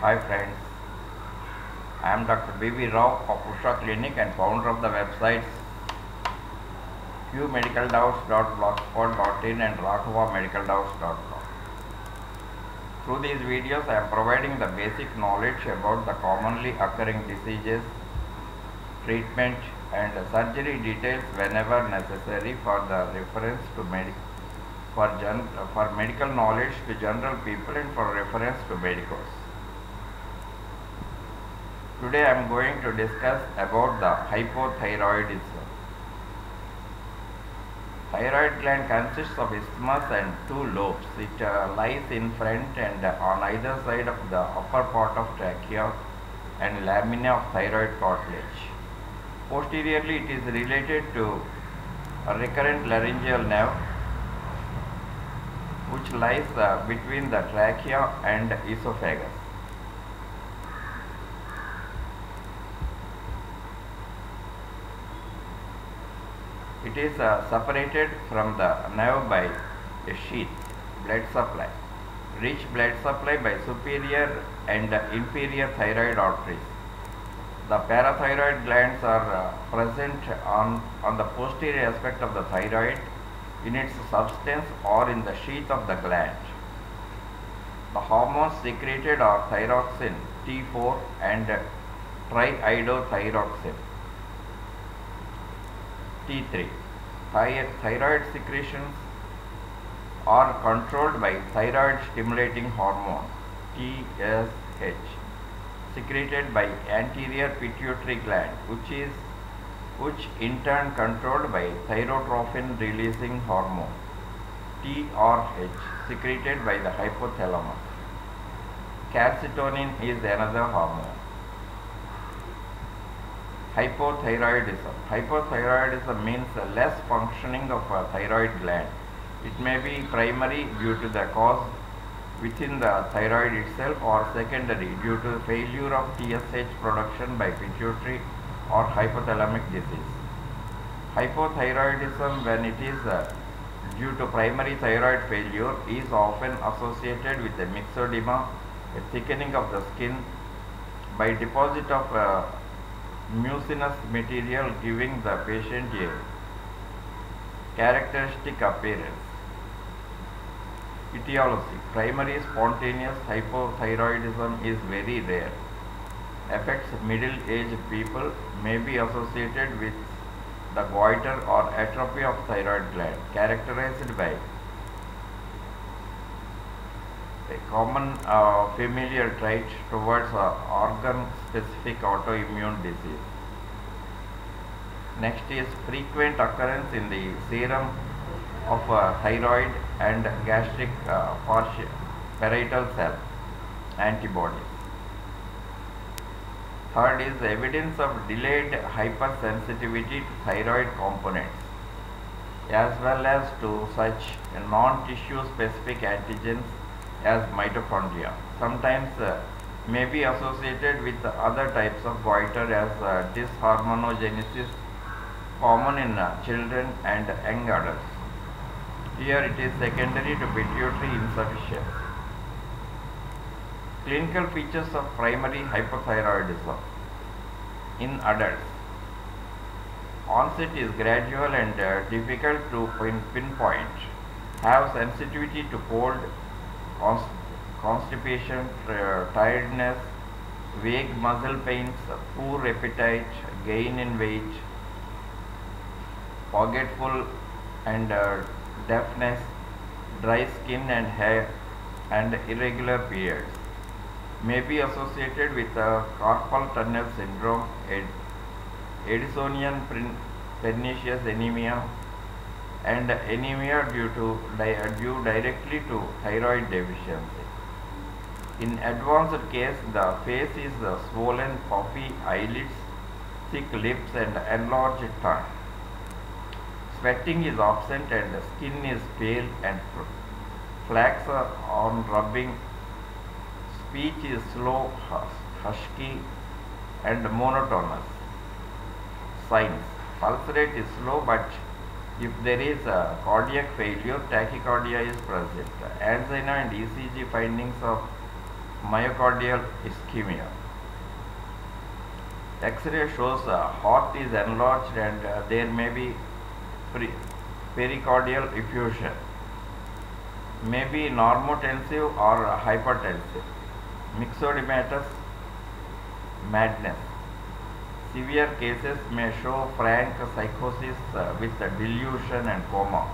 Hi friends, I am Dr. B.V. Rao of Usha Clinic and founder of the websites qmedicaldoubts.blogspot.in and rakhavamedicaldoubts.com. Through these videos, I am providing the basic knowledge about the commonly occurring diseases, treatment and surgery details whenever necessary for the reference to for medical knowledge to general people and for reference to medicos. Today I am going to discuss about the hypothyroidism. Thyroid gland consists of isthmus and two lobes. It lies in front and on either side of the upper part of trachea and lamina of thyroid cartilage. Posteriorly, it is related to a recurrent laryngeal nerve which lies between the trachea and esophagus. It is separated from the nerve by a sheath, blood supply, rich blood supply by superior and inferior thyroid arteries. The parathyroid glands are present on the posterior aspect of the thyroid in its substance or in the sheath of the gland. The hormones secreted are thyroxine T4 and triiodothyroxine T3. Thyroid secretions are controlled by thyroid stimulating hormone t.s.h. secreted by anterior pituitary gland, which in turn controlled by thyrotrophin releasing hormone T.R.H. secreted by the hypothalamus. Calcitonin is another hormone. Hypothyroidism. Hypothyroidism means less functioning of a thyroid gland. It may be primary due to the cause within the thyroid itself or secondary due to failure of t.s.h production by pituitary or hypothalamic disease. Hypothyroidism, when it is due to primary thyroid failure, is often associated with a myxedema, a thickening of the skin by deposit of mucinous material, giving the patient a characteristic appearance. Etiology. Primary spontaneous hypothyroidism is very rare. Affects middle-aged people, may be associated with the goiter or atrophy of thyroid gland, characterized by a common familial trait towards organ-specific autoimmune disease. Next is frequent occurrence in the serum of thyroid and gastric parietal cell antibodies. Third is evidence of delayed hypersensitivity to thyroid components as well as to such non-tissue specific antigens as mitochondria. Sometimes may be associated with other types of goiter as dysharmonogenesis common in children and young adults. Here it is secondary to pituitary insufficiency. Clinical features of primary hypothyroidism in adults. Onset is gradual and difficult to pinpoint. Have sensitivity to cold, constipation, tiredness, vague muscle pains, poor appetite, gain in weight, forgetful and deafness, dry skin and hair, and irregular periods. May be associated with carpal tunnel syndrome, Addisonian pernicious anemia, and anemia due directly to thyroid deficiency. In advanced case, the face is swollen, puffy eyelids, thick lips, and enlarged tongue. Sweating is absent and the skin is pale and flax on rubbing. Speech is slow, husky, and monotonous. Signs. Pulse rate is slow, but if there is a cardiac failure, tachycardia is present. Angina and ECG findings of myocardial ischemia. X-ray shows heart is enlarged and there may be pericardial effusion, may be normotensive or hypertensive, myxodematous madness. Severe cases may show frank psychosis with delusion and coma.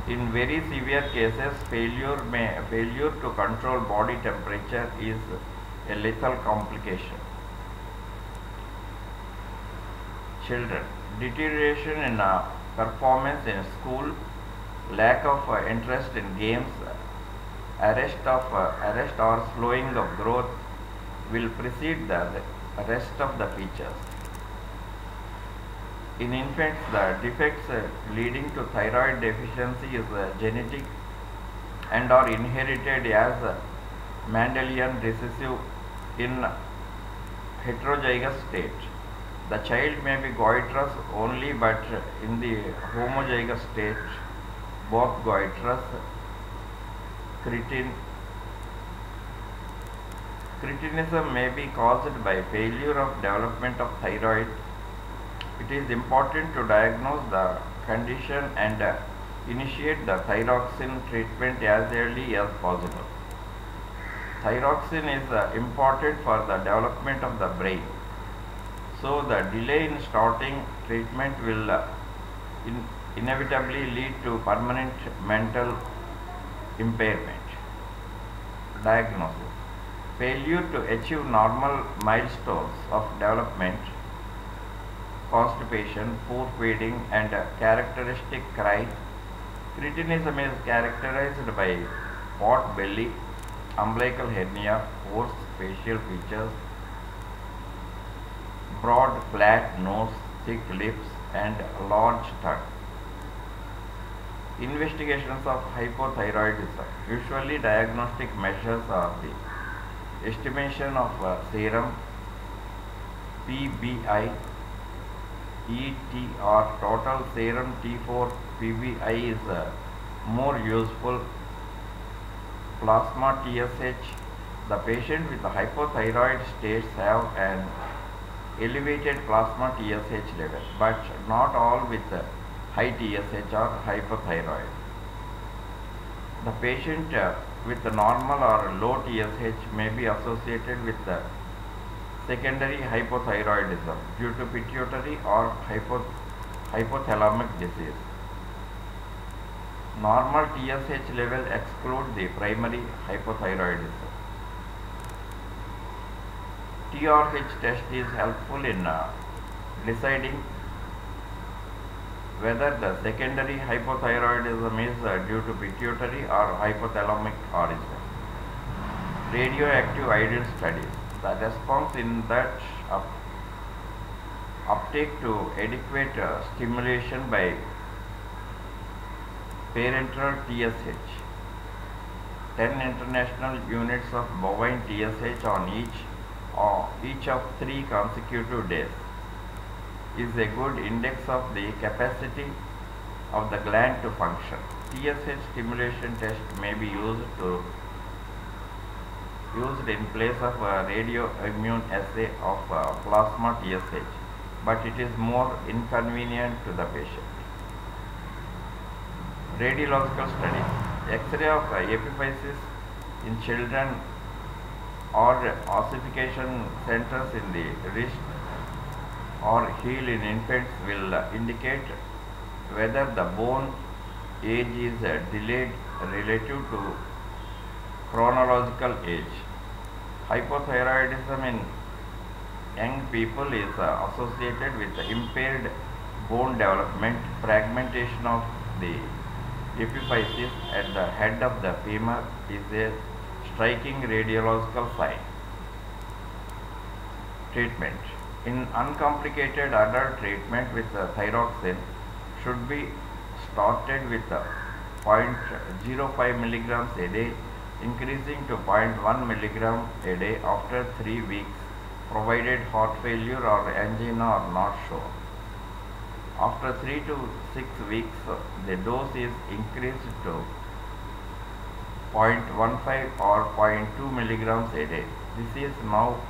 In very severe cases, failure to control body temperature is a lethal complication. Children, deterioration in performance in school, lack of interest in games, arrest or slowing of growth will precede the rest of the features. In infants, the defects leading to thyroid deficiency is genetic and are inherited as Mendelian recessive in heterozygous state. The child may be goitrous only, but in the homozygous state, both goitrous, cretinism may be caused by failure of development of thyroid. It is important to diagnose the condition and initiate the thyroxine treatment as early as possible. Thyroxine is important for the development of the brain. So the delay in starting treatment will inevitably lead to permanent mental impairment. Diagnosis. Failure to achieve normal milestones of development, constipation, poor feeding and characteristic cry. Cretinism is characterized by pot belly, umbilical hernia, coarse facial features, broad flat nose, thick lips and large tongue. Investigations of hypothyroidism. Usually diagnostic measures are the estimation of serum, PBI, ETR, total serum T4 PBI is more useful. Plasma t.s.h. The patient with the hypothyroid states have an elevated plasma t.s.h level, but not all with high t.s.h or hypothyroid. The patient with normal or low t.s.h may be associated with secondary hypothyroidism due to pituitary or hypothalamic disease. Normal t.s.h level exclude the primary hypothyroidism. T.R.H test is helpful in deciding whether the secondary hypothyroidism is due to pituitary or hypothalamic origin. Radioactive iodine studies. The response in that uptake to adequate stimulation by parenteral t.s.h. 10 international units of bovine t.s.h on each of 3 consecutive days is a good index of the capacity of the gland to function. T.s.h stimulation test may be used in place of a radioimmune assay of plasma t.s.h, but it is more inconvenient to the patient. Radiological studies. X-ray of epiphysis in children or ossification centers in the wrist or heel in infants will indicate whether the bone age is delayed relative to chronological age. Hypothyroidism in young people is associated with impaired bone development. Fragmentation of the epiphysis at the head of the femur is a striking radiological sign. Treatment. In uncomplicated adult, treatment with thyroxine should be started with 0.05 milligrams a day, increasing to 0.1 milligram a day after 3 weeks, provided heart failure or angina are not shown. After 3 to 6 weeks, the dose is increased to 0.15 or zero point 0.2 milligrams a day. This is now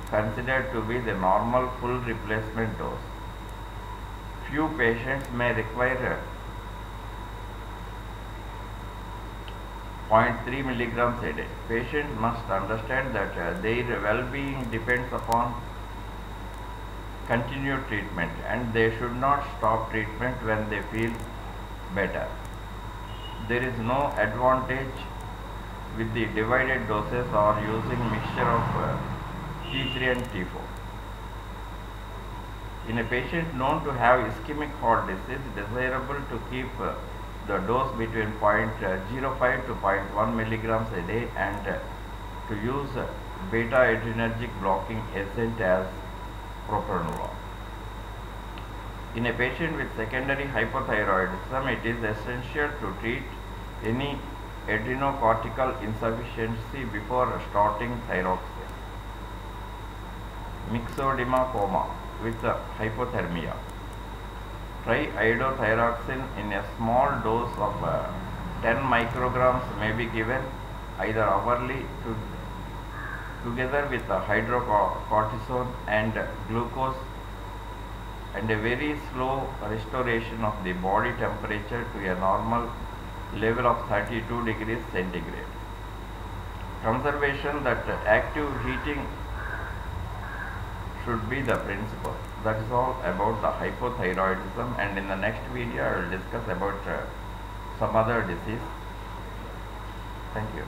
considered to be the normal full replacement dose. Few patients may require 0.3 milligrams a day. Patients must understand that their well-being depends upon continued treatment and they should not stop treatment when they feel better. There is no advantage with the divided doses or using mixture of T3 and T4. In a patient known to have ischemic heart disease, it is desirable to keep the dose between 0.05 to zero point 0.1 milligrams a day and to use beta-adrenergic blocking agent as propranolol. In a patient with secondary hypothyroidism, it is essential to treat any adrenocortical insufficiency before starting thyroxine. Myxedema coma with hypothermia. Try iodothyroxine in a small dose of 10 micrograms may be given either hourly together with hydrocortisone and glucose and a very slow restoration of the body temperature to a normal level of 32 degrees centigrade. Conservation, that active heating should be the principle. That is all about the hypothyroidism, and in the next video I will discuss about some other disease. Thank you.